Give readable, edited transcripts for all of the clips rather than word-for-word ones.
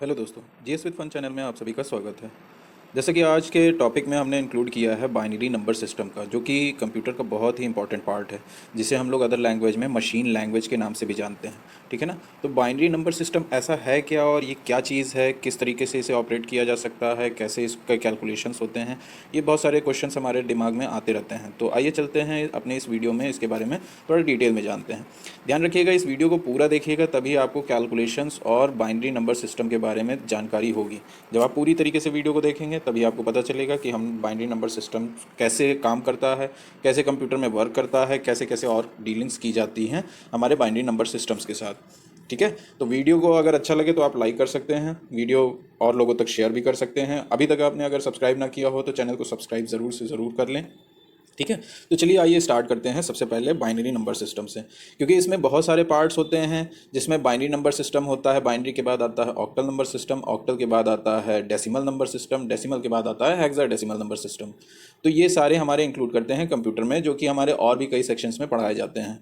Hello दोस्तों, GS with fun channel में आप सभी का स्वागत है। जैसे कि आज के टॉपिक में हमने इंक्लूड किया है बाइनरी नंबर सिस्टम का, जो कि कंप्यूटर का बहुत ही इंपॉर्टेंट पार्ट है, जिसे हम लोग अदर लैंग्वेज में मशीन लैंग्वेज के नाम से भी जानते हैं। ठीक है ना। तो बाइनरी नंबर सिस्टम ऐसा है क्या, और ये क्या चीज़ है, किस तरीके से इसे ऑपरेट किया जा सकता है, कैसे इसके कैलकुलेशंस होते हैं, ये बहुत सारे क्वेश्चंस हमारे दिमाग में आते रहते हैं। तो आइए चलते हैं अपने इस वीडियो में इसके बारे में थोड़ा डिटेल में जानते हैं। ध्यान रखिएगा, इस वीडियो को पूरा देखिएगा, तभी आपको कैलकुलेशंस और बाइनरी नंबर सिस्टम के बारे में जानकारी होगी। जब आप पूरी तरीके से वीडियो को देखेंगे तभी आपको पता चलेगा कि हम बाइनरी नंबर सिस्टम कैसे काम करता है, कैसे कंप्यूटर में वर्क करता है, कैसे कैसे और डीलिंग्स की जाती हैं हमारे बाइनरी नंबर सिस्टम्स के साथ। ठीक है। तो वीडियो को अगर अच्छा लगे तो आप लाइक कर सकते हैं, वीडियो और लोगों तक शेयर भी कर सकते हैं। अभी तक आपने अगर सब्सक्राइब ना किया हो तो चैनल को सब्सक्राइब ज़रूर से ज़रूर कर लें। ठीक है। तो चलिए आइए स्टार्ट करते हैं सबसे पहले बाइनरी नंबर सिस्टम से, क्योंकि इसमें बहुत सारे पार्ट्स होते हैं। जिसमें बाइनरी नंबर सिस्टम होता है, बाइनरी के बाद आता है ऑक्टल नंबर सिस्टम, ऑक्टल के बाद आता है डेसिमल नंबर सिस्टम, डेसिमल के बाद आता है हेक्साडेसिमल नंबर सिस्टम। तो ये सारे हमारे इंक्लूड करते हैं कंप्यूटर में, जो कि हमारे और भी कई सेक्शंस में पढ़ाए जाते हैं।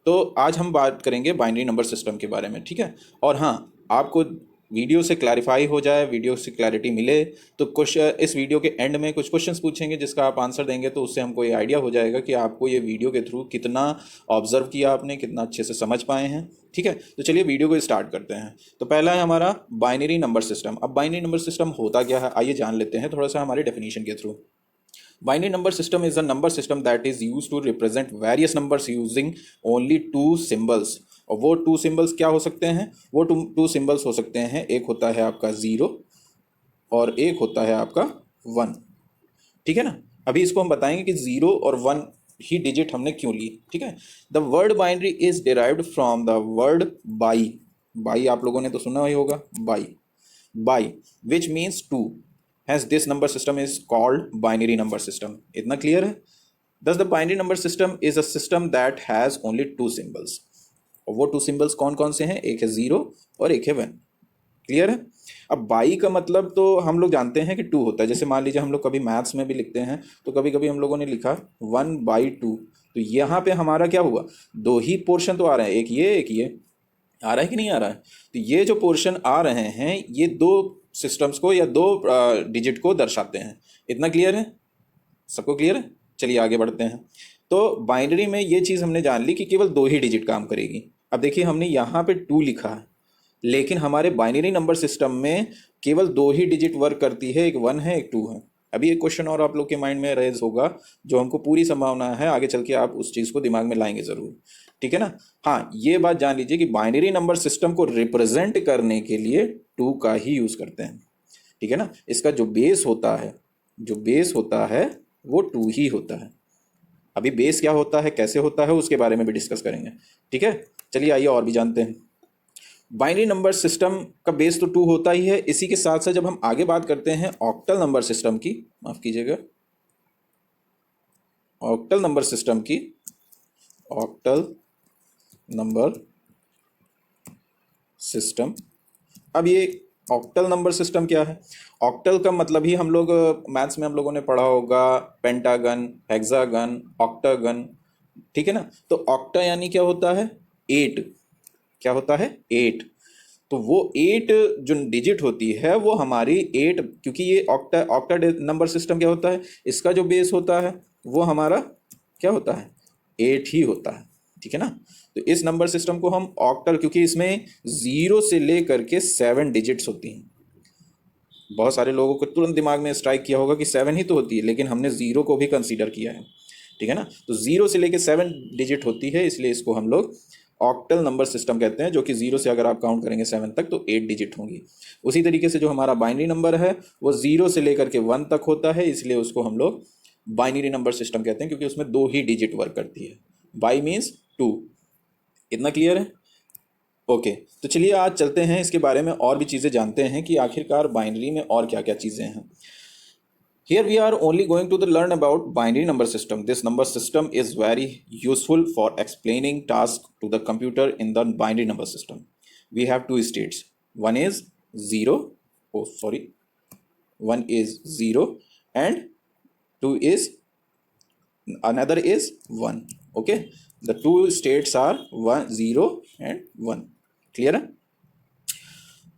तो आज हम बात करेंगे बाइनरी नंबर सिस्टम के बारे में। ठीक है। और हाँ, आपको वीडियो से क्लैरिफाई हो जाए, वीडियो से क्लैरिटी मिले, तो कुछ इस वीडियो के एंड में कुछ क्वेश्चंस पूछेंगे, जिसका आप आंसर देंगे तो उससे हमको ये आइडिया हो जाएगा कि आपको ये वीडियो के थ्रू कितना ऑब्जर्व किया आपने, कितना अच्छे से समझ पाए हैं। ठीक है। तो चलिए वीडियो को स्टार्ट करते हैं। तो पहला है हमारा बाइनरी नंबर सिस्टम। अब बाइनरी नंबर सिस्टम होता क्या है, आइए जान लेते हैं थोड़ा सा हमारी डेफिनेशन के through. Binary number system is a number system that is used to represent various numbers using only two symbols। और वो टू सिंबल्स क्या हो सकते हैं? वो टू सिंबल्स हो सकते हैं, एक होता है आपका ज़ीरो और एक होता है आपका वन। ठीक है ना। अभी इसको हम बताएंगे कि ज़ीरो और वन ही डिजिट हमने क्यों ली। ठीक है। The word binary is derived from the word bi. Bi आप लोगों ने तो सुना ही होगा, bi. Bi which means two, hence this number system is called binary number system। इतना क्लियर है? thus the binary number system is a system that has only two symbols। और वो टू सिंबल्स कौन कौन से हैं? एक है ज़ीरो और एक है वन। क्लियर है? अब बाई का मतलब तो हम लोग जानते हैं कि टू होता है। जैसे मान लीजिए हम लोग कभी मैथ्स में भी लिखते हैं, तो कभी कभी हम लोगों ने लिखा 1/2। तो यहाँ पे हमारा क्या हुआ? दो ही पोर्शन तो आ रहे हैं, एक ये एक ये। आ रहा है कि नहीं आ रहा है? तो ये जो पोर्शन आ रहे हैं, ये दो सिस्टम्स को या दो डिजिट को दर्शाते हैं। इतना क्लियर है? सबको क्लियर है? चलिए आगे बढ़ते हैं। तो बाइनरी में ये चीज़ हमने जान ली कि केवल दो ही डिजिट काम करेगी। अब देखिए, हमने यहाँ पे टू लिखा है, लेकिन हमारे बाइनरी नंबर सिस्टम में केवल दो ही डिजिट वर्क करती है, एक वन है एक टू है। अभी एक क्वेश्चन और आप लोग के माइंड में रेज होगा, जो हमको पूरी संभावना है आगे चल के आप उस चीज़ को दिमाग में लाएंगे ज़रूर। ठीक है ना। हाँ, ये बात जान लीजिए कि बाइनरी नंबर सिस्टम को रिप्रेजेंट करने के लिए टू का ही यूज़ करते हैं। ठीक है ना। इसका जो बेस होता है, जो बेस होता है वो टू ही होता है। अभी बेस क्या होता है, कैसे होता है, उसके बारे में भी डिस्कस करेंगे। ठीक है। चलिए आइए और भी जानते हैं। बाइनरी नंबर सिस्टम का बेस तो टू होता ही है। इसी के साथ साथ जब हम आगे बात करते हैं ऑक्टल नंबर सिस्टम की, माफ कीजिएगा, ऑक्टल नंबर सिस्टम की, ऑक्टल नंबर सिस्टम। अब ये ऑक्टल नंबर सिस्टम क्या है? ऑक्टल का मतलब ही हम लोग मैथ्स में हम लोगों ने पढ़ा होगा, पेंटागन, हेक्सागन, ऑक्टागन। ठीक है ना। तो ऑक्टा यानी क्या होता है? एट। क्या होता है? एट। तो वो एट जो डिजिट होती है वो हमारी एट, क्योंकि ये ऑक्टा ऑक्टा नंबर सिस्टम क्या होता है, इसका जो बेस होता है वो हमारा क्या होता है? एट ही होता है। ठीक है ना। तो इस नंबर सिस्टम को हम ऑक्टल, क्योंकि इसमें जीरो से लेकर के सेवन डिजिट्स होती हैं। बहुत सारे लोगों को तुरंत दिमाग में स्ट्राइक किया होगा कि सेवन ही तो होती है, लेकिन हमने जीरो को भी कंसीडर किया है। ठीक है ना। तो जीरो से लेकर सेवन डिजिट होती है, इसलिए इसको हम लोग ऑक्टल नंबर सिस्टम कहते हैं, जो कि जीरो से अगर आप काउंट करेंगे सेवन तक तो एट डिजिट होंगी। उसी तरीके से जो हमारा बाइनरी नंबर है वो जीरो से लेकर के वन तक होता है, इसलिए उसको हम लोग बाइनरी नंबर सिस्टम कहते हैं, क्योंकि उसमें दो ही डिजिट वर्क करती है। Bi means two. इतना क्लियर है? ओके। तो चलिए आज चलते हैं इसके बारे में और भी चीज़ें जानते हैं कि आखिरकार बाइनरी में और क्या क्या चीज़ें हैं। Here we are only going to learn about binary number system। This number system is very useful for explaining tasks to the computer in the binary number system। We have two states. One is zero, oh sorry, one is zero and two is, another is one। Okay, the two states are one, zero and one। Clear है?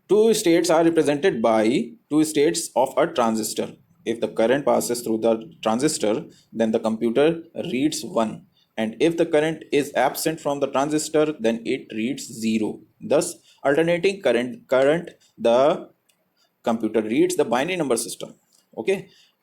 Two states are represented by two states of a transistor. If the current passes through the transistor, then the computer reads 1. And if the current is absent from the transistor, then it reads 0. Thus, alternating current the computer reads the binary number system. Okay,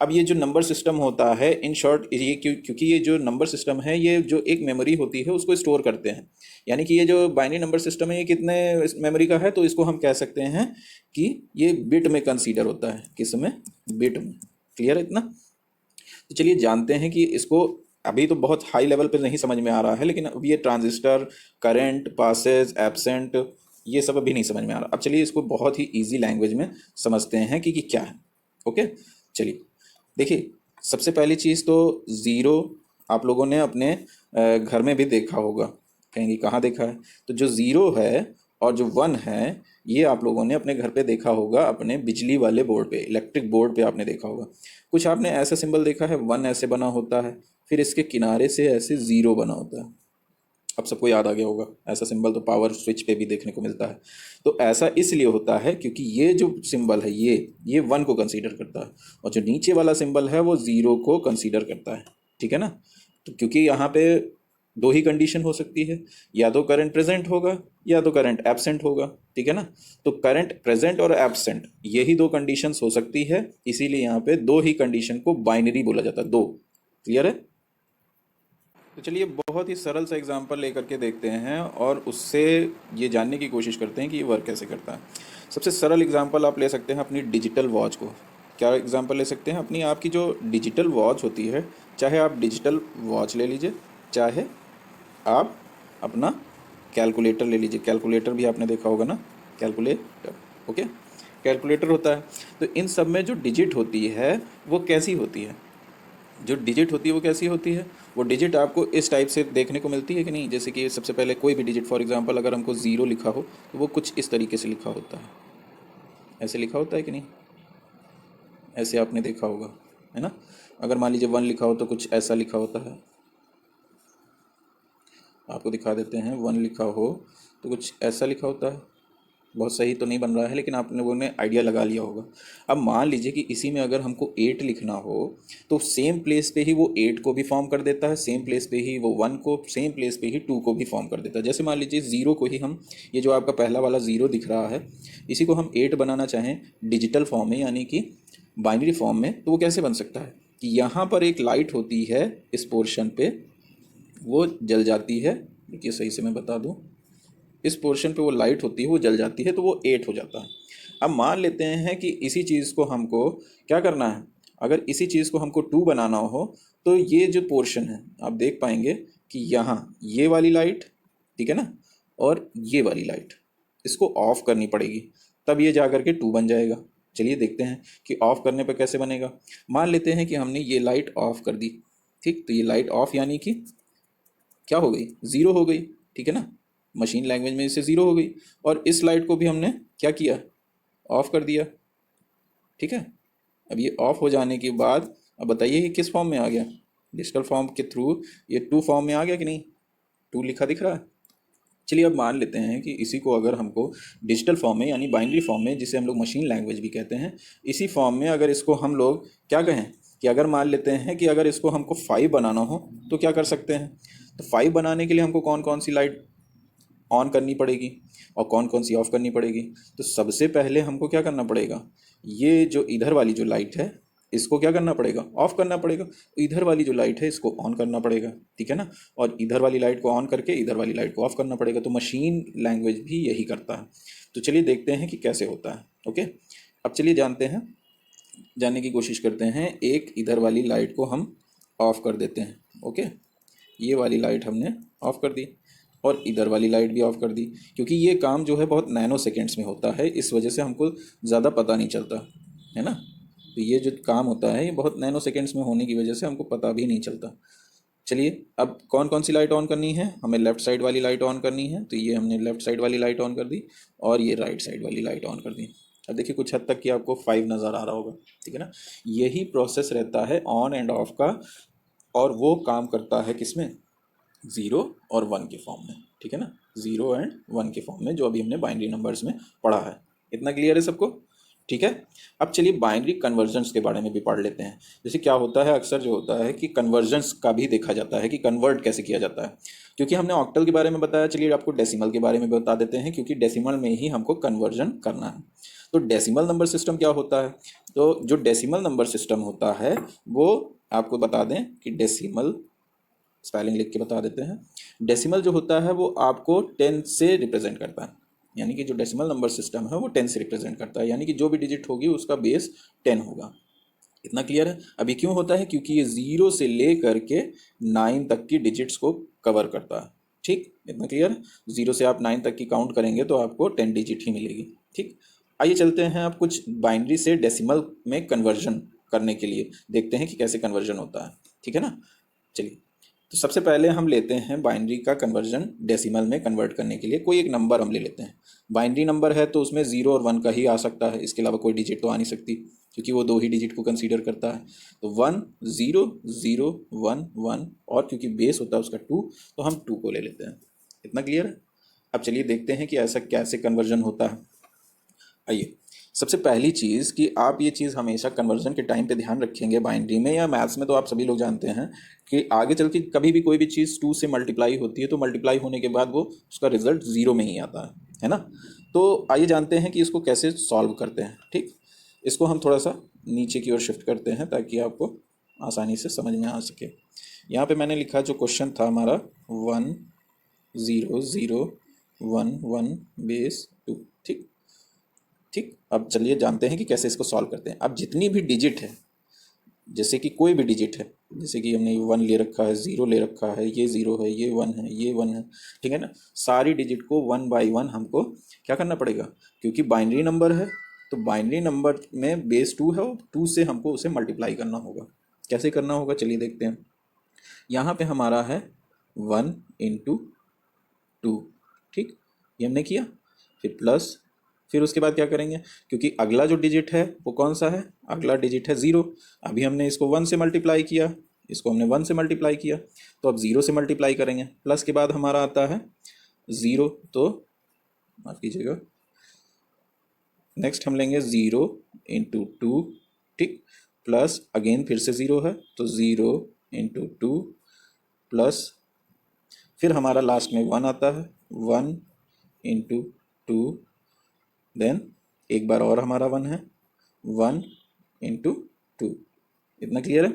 अब ये जो number system होता है in short ये क्योंकि ये जो number system है ये जो एक मेमोरी होती है उसको स्टोर करते हैं, यानी कि ये जो बाइनरी नंबर सिस्टम है ये कितने मेमोरी का है, तो इसको हम कह सकते हैं कि ये बिट में कंसीडर होता है। किस में? बिट में। क्लियर है इतना? तो चलिए जानते हैं कि इसको अभी तो बहुत हाई लेवल पे नहीं समझ में आ रहा है, लेकिन अब ये ट्रांजिस्टर, करंट, पासेज, एब्सेंट, ये सब अभी नहीं समझ में आ रहा। अब चलिए इसको बहुत ही इजी लैंग्वेज में समझते हैं कि क्या है। ओके, चलिए देखिए, सबसे पहली चीज़ तो ज़ीरो आप लोगों ने अपने घर में भी देखा होगा। कहेंगे कहाँ देखा है? तो जो ज़ीरो है और जो वन है ये आप लोगों ने अपने घर पे देखा होगा, अपने बिजली वाले बोर्ड पे, इलेक्ट्रिक बोर्ड पे आपने देखा होगा। कुछ आपने ऐसा सिंबल देखा है, वन ऐसे बना होता है, फिर इसके किनारे से ऐसे ज़ीरो बना होता है। अब सबको याद आ गया होगा, ऐसा सिंबल तो पावर स्विच पे भी देखने को मिलता है। तो ऐसा इसलिए होता है क्योंकि ये जो सिंबल है ये वन को कंसीडर करता है और जो नीचे वाला सिंबल है वो ज़ीरो को कंसीडर करता है। ठीक है ना? तो क्योंकि यहाँ पे दो ही कंडीशन हो सकती है, या तो करंट प्रेजेंट होगा या तो करंट एब्सेंट होगा। ठीक है ना? तो करंट प्रेजेंट और एब्सेंट यही दो कंडीशंस हो सकती है, इसीलिए यहाँ पे दो ही कंडीशन को बाइनरी बोला जाता है। दो। क्लियर है? तो चलिए बहुत ही सरल सा एग्जांपल लेकर के देखते हैं और उससे ये जानने की कोशिश करते हैं कि ये वर्क कैसे करता है। सबसे सरल एग्जांपल आप ले सकते हैं अपनी डिजिटल वॉच को। क्या एग्जांपल ले सकते हैं? अपनी आपकी जो डिजिटल वॉच होती है, चाहे आप डिजिटल वॉच ले लीजिए, चाहे आप अपना कैलकुलेटर ले लीजिए। कैलकुलेटर भी आपने देखा होगा ना, कैलकुलेटर। ओके, कैलकुलेटर होता है। तो इन सब में जो डिजिट होती है वो कैसी होती है? जो डिजिट होती है वो कैसी होती है? वो डिजिट आपको इस टाइप से देखने को मिलती है कि नहीं? जैसे कि सबसे पहले कोई भी डिजिट, फॉर एग्जांपल अगर हमको ज़ीरो लिखा हो तो वो कुछ इस तरीके से लिखा होता है। ऐसे लिखा होता है कि नहीं? ऐसे आपने देखा होगा, है ना? अगर मान लीजिए वन लिखा हो तो कुछ ऐसा लिखा होता है। आपको दिखा देते हैं, वन लिखा हो तो कुछ ऐसा लिखा होता है। बहुत सही तो नहीं बन रहा है, लेकिन आप लोगों ने आइडिया लगा लिया होगा। अब मान लीजिए कि इसी में अगर हमको 8 लिखना हो तो सेम प्लेस पे ही वो 8 को भी फॉर्म कर देता है, सेम प्लेस पे ही वो 1 को, सेम प्लेस पे ही 2 को भी फॉर्म कर देता है। जैसे मान लीजिए ज़ीरो को ही हम, ये जो आपका पहला वाला ज़ीरो दिख रहा है, इसी को हम 8 बनाना चाहें डिजिटल फॉर्म में, यानी कि बाइनरी फॉर्म में, तो वो कैसे बन सकता है कि यहाँ पर एक लाइट होती है इस पोर्शन पे, वो जल जाती है। देखिए सही से मैं बता दूँ, इस पोर्शन पे वो लाइट होती है वो जल जाती है, तो वो 8 हो जाता है। अब मान लेते हैं कि इसी चीज़ को हमको क्या करना है, अगर इसी चीज़ को हमको 2 बनाना हो तो ये जो पोर्शन है आप देख पाएंगे कि यहाँ ये वाली लाइट, ठीक है ना, और ये वाली लाइट, इसको ऑफ करनी पड़ेगी, तब ये जा करके 2 बन जाएगा। चलिए देखते हैं कि ऑफ करने पर कैसे बनेगा। मान लेते हैं कि हमने ये लाइट ऑफ कर दी, ठीक, तो ये लाइट ऑफ यानी कि क्या हो गई? ज़ीरो हो गई। ठीक है ना? मशीन लैंग्वेज में इससे ज़ीरो हो गई। और इस लाइट को भी हमने क्या किया? ऑफ कर दिया। ठीक है? अब ये ऑफ हो जाने के बाद अब बताइए ये किस फॉर्म में आ गया? डिजिटल फॉर्म के थ्रू ये 2 फॉर्म में आ गया कि नहीं? 2 लिखा दिख रहा है। चलिए अब मान लेते हैं कि इसी को अगर हमको डिजिटल फॉर्म में यानी बाइनरी फॉर्म में, जिसे हम लोग मशीन लैंग्वेज भी कहते हैं, इसी फॉर्म में अगर इसको हम लोग क्या कहें कि अगर मान लेते हैं कि अगर इसको हमको 5 बनाना हो तो क्या कर सकते हैं? तो 5 बनाने के लिए हमको कौन कौन सी लाइट ऑन करनी पड़ेगी और कौन कौन सी ऑफ करनी पड़ेगी? तो सबसे पहले हमको क्या करना पड़ेगा, ये जो इधर वाली जो लाइट है इसको क्या करना पड़ेगा? ऑफ करना पड़ेगा। तो इधर वाली जो लाइट है इसको ऑन करना पड़ेगा, ठीक है ना, और इधर वाली लाइट को ऑन करके इधर वाली लाइट को ऑफ करना पड़ेगा। तो मशीन लैंग्वेज भी यही करता है। तो चलिए देखते हैं कि कैसे होता है। ओके, अब चलिए जानने की कोशिश करते हैं। एक इधर वाली लाइट को हम ऑफ कर देते हैं। ओके, ये वाली लाइट हमने ऑफ कर दी और इधर वाली लाइट भी ऑफ कर दी, क्योंकि ये काम जो है बहुत नैनो सेकेंड्स में होता है, इस वजह से हमको ज़्यादा पता नहीं चलता है ना। तो ये जो काम होता है ये बहुत नैनो सेकेंड्स में होने की वजह से हमको पता भी नहीं चलता। चलिए अब कौन कौन सी लाइट ऑन करनी है? हमें लेफ़्ट साइड वाली लाइट ऑन करनी है, तो ये हमने लेफ़्ट साइड वाली लाइट ऑन कर दी और ये राइट साइड वाली लाइट ऑन कर दी। अब देखिए कुछ हद तक कि आपको 5 नज़र आ रहा होगा, ठीक है ना। यही प्रोसेस रहता है ऑन एंड ऑफ का, और वो काम करता है किसमें? ज़ीरो और वन के फॉर्म में, ठीक है ना, ज़ीरो एंड वन के फॉर्म में, जो अभी हमने बाइनरी नंबर्स में पढ़ा है। इतना क्लियर है सबको? ठीक है। अब चलिए बाइनरी कन्वर्जन्स के बारे में भी पढ़ लेते हैं। जैसे क्या होता है, अक्सर जो होता है कि कन्वर्जन्स का भी देखा जाता है कि कन्वर्ट कैसे किया जाता है। क्योंकि हमने ऑक्टल के बारे में बताया, चलिए आपको डेसिमल के बारे में भी बता देते हैं, क्योंकि डेसिमल में ही हमको कन्वर्जन करना है। तो डेसिमल नंबर सिस्टम क्या होता है? तो जो डेसिमल नंबर सिस्टम होता है वो आपको बता दें कि डेसिमल, स्पेलिंग लिख के बता देते हैं। डेसिमल जो होता है वो आपको 10 से रिप्रेजेंट करता है, यानी कि जो डेसिमल नंबर सिस्टम है वो 10 से रिप्रेजेंट करता है, यानी कि जो भी डिजिट होगी उसका बेस 10 होगा। इतना क्लियर है? अभी क्यों होता है? क्योंकि ये 0 से ले करके 9 तक की डिजिट्स को कवर करता है। ठीक, इतना क्लियर है? 0 से आप 9 तक की काउंट करेंगे तो आपको 10 डिजिट ही मिलेगी। ठीक, आइए चलते हैं अब कुछ बाइनरी से डेसिमल में कन्वर्जन करने के लिए, देखते हैं कि कैसे कन्वर्जन होता है। ठीक है ना? चलिए, तो सबसे पहले हम लेते हैं बाइनरी का कन्वर्जन डेसिमल में कन्वर्ट करने के लिए। कोई एक नंबर हम ले लेते हैं। बाइनरी नंबर है तो उसमें 0 और 1 का ही आ सकता है, इसके अलावा कोई डिजिट तो आ नहीं सकती, क्योंकि वो दो ही डिजिट को कंसीडर करता है। तो 1 0 0 1 1, और क्योंकि बेस होता है उसका 2, तो हम 2 को ले लेते हैं। इतना क्लियर है? अब चलिए देखते हैं कि ऐसा कैसे कन्वर्जन होता है। आइए, सबसे पहली चीज़ कि आप ये चीज़ हमेशा कन्वर्जन के टाइम पे ध्यान रखेंगे, बाइनरी में या मैथ्स में तो आप सभी लोग जानते हैं कि आगे चल के कभी भी कोई भी चीज़ 2 से मल्टीप्लाई होती है तो मल्टीप्लाई होने के बाद वो उसका रिजल्ट 0 में ही आता है ना? तो आइए जानते हैं कि इसको कैसे सॉल्व करते हैं। ठीक, इसको हम थोड़ा सा नीचे की ओर शिफ्ट करते हैं ताकि आपको आसानी से समझ में आ सके। यहाँ पे मैंने लिखा जो क्वेश्चन था हमारा 1 0 0 1 1 बेस 2। ठीक ठीक, अब चलिए जानते हैं कि कैसे इसको सॉल्व करते हैं। अब जितनी भी डिजिट है, जैसे कि कोई भी डिजिट है, जैसे कि हमने 1 ले रखा है, 0 ले रखा है, ये 0 है, ये 1 है, ये 1 है, ठीक है ना? सारी डिजिट को 1 बाई 1 हमको क्या करना पड़ेगा, क्योंकि बाइनरी नंबर है तो बाइनरी नंबर में बेस 2 है और 2 से हमको उसे मल्टीप्लाई करना होगा। कैसे करना होगा चलिए देखते हैं। यहाँ पे हमारा है 1 इंटू 2। ठीक, ये हमने किया। फिर प्लस, फिर उसके बाद क्या करेंगे, क्योंकि अगला जो डिजिट है वो कौन सा है? अगला डिजिट है 0। अभी हमने इसको 1 से मल्टीप्लाई किया, इसको हमने 1 से मल्टीप्लाई किया, तो अब 0 से मल्टीप्लाई करेंगे। प्लस के बाद हमारा आता है 0, तो माफ़ कीजिएगा, नेक्स्ट हम लेंगे 0 इंटू 2। ठीक, प्लस अगेन फिर से 0 है तो 0 इंटू 2 प्लस, फिर हमारा लास्ट में 1 आता है, 1 इंटू 2, देन एक बार और हमारा 1 है, 1 इंटू 2। इतना क्लियर है?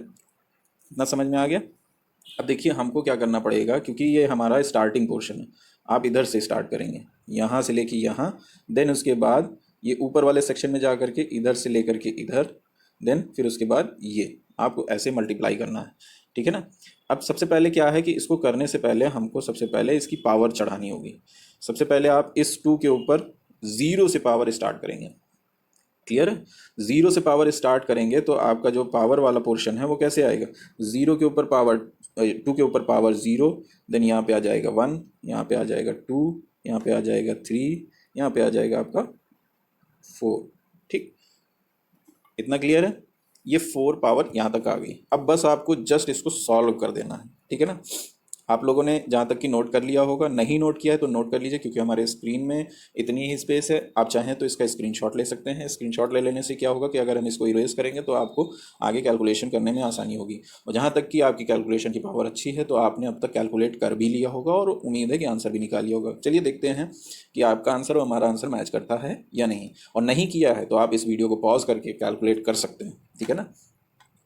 इतना समझ में आ गया? अब देखिए हमको क्या करना पड़ेगा, क्योंकि ये हमारा स्टार्टिंग पोर्शन है। आप इधर से स्टार्ट करेंगे, यहाँ से लेके यहाँ, देन उसके बाद ये ऊपर वाले सेक्शन में जा करके इधर से लेकर के इधर, देन फिर उसके बाद ये आपको ऐसे मल्टीप्लाई करना है। ठीक है ना? अब सबसे पहले क्या है कि इसको करने से पहले हमको सबसे पहले इसकी पावर चढ़ानी होगी। सबसे पहले आप इस 2 के ऊपर 0 से पावर स्टार्ट करेंगे। क्लियर है? 0 से पावर स्टार्ट करेंगे तो आपका जो पावर वाला पोर्शन है वो कैसे आएगा? 0 के ऊपर पावर 2 के ऊपर पावर 0, देन यहाँ पे आ जाएगा 1, यहाँ पे आ जाएगा 2, यहाँ पे आ जाएगा 3, यहाँ पे आ जाएगा आपका 4। ठीक, इतना क्लियर है? ये 4 पावर यहाँ तक आ गई। अब बस आपको जस्ट इसको सॉल्व कर देना है। ठीक है ना? आप लोगों ने जहाँ तक कि नोट कर लिया होगा, नहीं नोट किया है तो नोट कर लीजिए, क्योंकि हमारे स्क्रीन में इतनी ही स्पेस है। आप चाहें तो इसका स्क्रीनशॉट ले सकते हैं। स्क्रीनशॉट ले लेने से क्या होगा कि अगर हम इसको इरेज करेंगे तो आपको आगे कैलकुलेशन करने में आसानी होगी। और जहाँ तक कि आपकी कैलकुलेशन की पावर अच्छी है तो आपने अब तक कैलकुलेट कर भी लिया होगा और उम्मीद है कि आंसर भी निकाल लिया होगा। चलिए देखते हैं कि आपका आंसर और हमारा आंसर मैच करता है या नहीं। और नहीं किया है तो आप इस वीडियो को पॉज करके कैलकुलेट कर सकते हैं। ठीक है ना?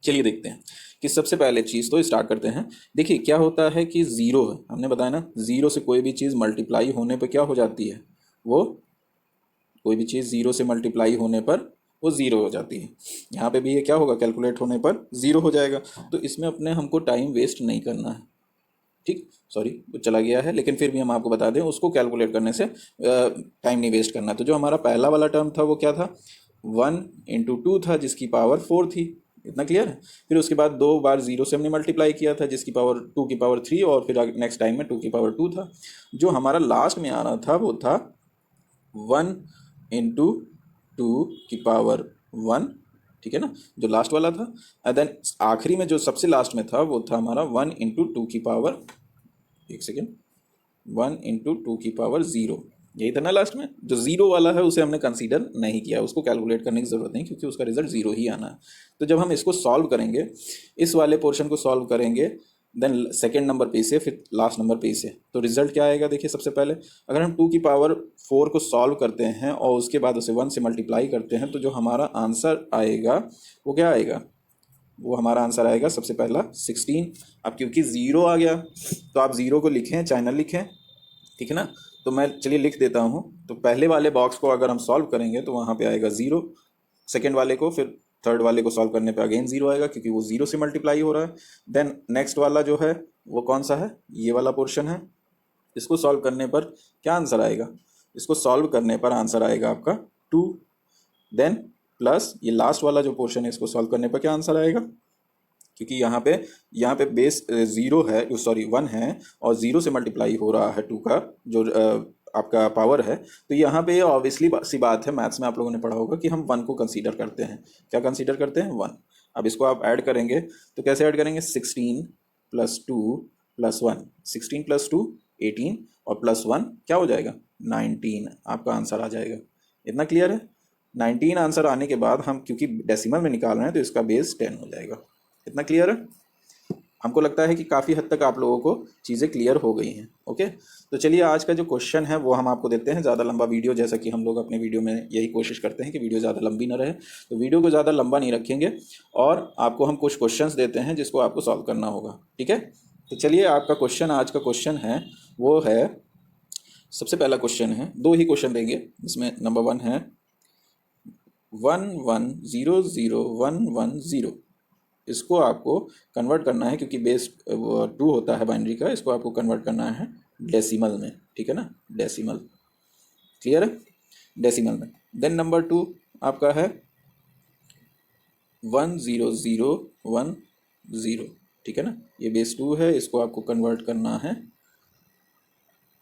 चलिए देखते हैं कि सबसे पहले चीज़ तो स्टार्ट करते हैं। देखिए क्या होता है कि 0 है, हमने बताया ना 0 से कोई भी चीज़ मल्टीप्लाई होने पर क्या हो जाती है, वो कोई भी चीज़ 0 से मल्टीप्लाई होने पर वो 0 हो जाती है। यहाँ पे भी ये क्या होगा, कैलकुलेट होने पर 0 हो जाएगा। तो इसमें अपने हमको टाइम वेस्ट नहीं करना है। ठीक, सॉरी वो चला गया है, लेकिन फिर भी हम आपको बता दें उसको कैलकुलेट करने से टाइम नहीं वेस्ट करना। तो जो हमारा पहला वाला टर्म था वो क्या था, 1 इंटू 2 था जिसकी पावर 4 थी। इतना क्लियर है? फिर उसके बाद 2 बार 0 से हमने मल्टीप्लाई किया था जिसकी पावर 2 की पावर 3, और फिर नेक्स्ट टाइम में 2 की पावर 2 था। जो हमारा लास्ट में आ रहा था वो था 1 इंटू 2 की पावर 1। ठीक है ना, जो लास्ट वाला था। एंड देन आखिरी में जो सबसे लास्ट में था वो था हमारा 1 इंटू 2 की पावर, एक सेकेंड, 1 इंटू 2 की पावर 0। यही था ना लास्ट में। जो ज़ीरो वाला है उसे हमने कंसीडर नहीं किया, उसको कैलकुलेट करने की ज़रूरत नहीं क्योंकि उसका रिजल्ट ज़ीरो ही आना है। तो जब हम इसको सॉल्व करेंगे, इस वाले पोर्शन को सॉल्व करेंगे, देन सेकेंड नंबर पे से फिर लास्ट नंबर पे से, तो रिजल्ट क्या आएगा देखिए। सबसे पहले अगर हम 2 की पावर 4 को सॉल्व करते हैं और उसके बाद उसे 1 से मल्टीप्लाई करते हैं, तो जो हमारा आंसर आएगा वो क्या आएगा, वो हमारा आंसर आएगा सबसे पहला 16। अब क्योंकि ज़ीरो आ गया तो आप ज़ीरो को लिखें चाहे ना लिखें, ठीक है ना। तो मैं चलिए लिख देता हूँ। तो पहले वाले बॉक्स को अगर हम सॉल्व करेंगे तो वहाँ पे आएगा ज़ीरो, सेकेंड वाले को, फिर थर्ड वाले को सॉल्व करने पे अगेन ज़ीरो आएगा क्योंकि वो ज़ीरो से मल्टीप्लाई हो रहा है। देन नेक्स्ट वाला जो है वो कौन सा है, ये वाला पोर्शन है। इसको सॉल्व करने पर क्या आंसर आएगा, इसको सॉल्व करने पर आंसर आएगा आपका 2। देन प्लस ये लास्ट वाला जो पोर्शन है, इसको सॉल्व करने पर क्या आंसर आएगा, क्योंकि यहाँ पे बेस ज़ीरो है, सॉरी 1 है और ज़ीरो से मल्टीप्लाई हो रहा है 2 का जो आपका पावर है। तो यहाँ पे ऑब्वियसली सी बात है, मैथ्स में आप लोगों ने पढ़ा होगा कि हम 1 को कंसीडर करते हैं। क्या कंसीडर करते हैं, 1। अब इसको आप ऐड करेंगे तो कैसे ऐड करेंगे, 16 + 2 + 1, 16 + 2 18 और +1 क्या हो जाएगा, 19 आपका आंसर आ जाएगा। इतना क्लियर है। 19 आंसर आने के बाद हम क्योंकि डेसिमल में निकाल रहे हैं तो इसका बेस 10 हो जाएगा। इतना क्लियर है। हमको लगता है कि काफ़ी हद तक आप लोगों को चीज़ें क्लियर हो गई हैं। ओके, तो चलिए आज का जो क्वेश्चन है वो हम आपको देते हैं। ज़्यादा लंबा वीडियो, जैसा कि हम लोग अपने वीडियो में यही कोशिश करते हैं कि वीडियो ज़्यादा लंबी ना रहे, तो वीडियो को ज़्यादा लंबा नहीं रखेंगे और आपको हम कुछ क्वेश्चंस देते हैं जिसको आपको सॉल्व करना होगा, ठीक है। तो चलिए आपका क्वेश्चन, आज का क्वेश्चन है वो है, सबसे पहला क्वेश्चन है, 2 ही क्वेश्चन देंगे इसमें। नंबर 1 है 11001110, इसको आपको कन्वर्ट करना है क्योंकि बेस 2 होता है बाइनरी का, इसको आपको कन्वर्ट करना है डेसिमल में, ठीक है ना, डेसिमल। क्लियर है, डेसिमल में। देन नंबर 2 आपका है 10010, ठीक है ना, ये बेस 2 है, इसको आपको कन्वर्ट करना है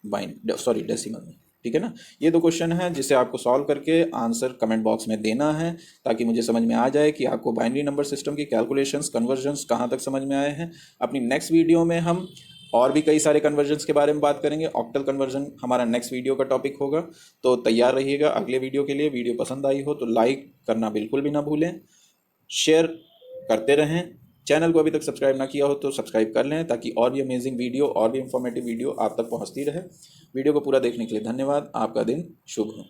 डेसिमल में, ठीक है ना। ये 2 क्वेश्चन हैं जिसे आपको सॉल्व करके आंसर कमेंट बॉक्स में देना है ताकि मुझे समझ में आ जाए कि आपको बाइनरी नंबर सिस्टम की कैलकुलेशंस, कन्वर्जन्स कहाँ तक समझ में आए हैं। अपनी नेक्स्ट वीडियो में हम और भी कई सारे कन्वर्जन्स के बारे में बात करेंगे। ऑक्टल कन्वर्जन हमारा नेक्स्ट वीडियो का टॉपिक होगा, तो तैयार रहिएगा अगले वीडियो के लिए। वीडियो पसंद आई हो तो लाइक करना बिल्कुल भी ना भूलें, शेयर करते रहें। चैनल को अभी तक सब्सक्राइब ना किया हो तो सब्सक्राइब कर लें ताकि और भी अमेजिंग वीडियो और भी इंफॉर्मेटिव वीडियो आप तक पहुंचती रहे। वीडियो को पूरा देखने के लिए धन्यवाद। आपका दिन शुभ हो।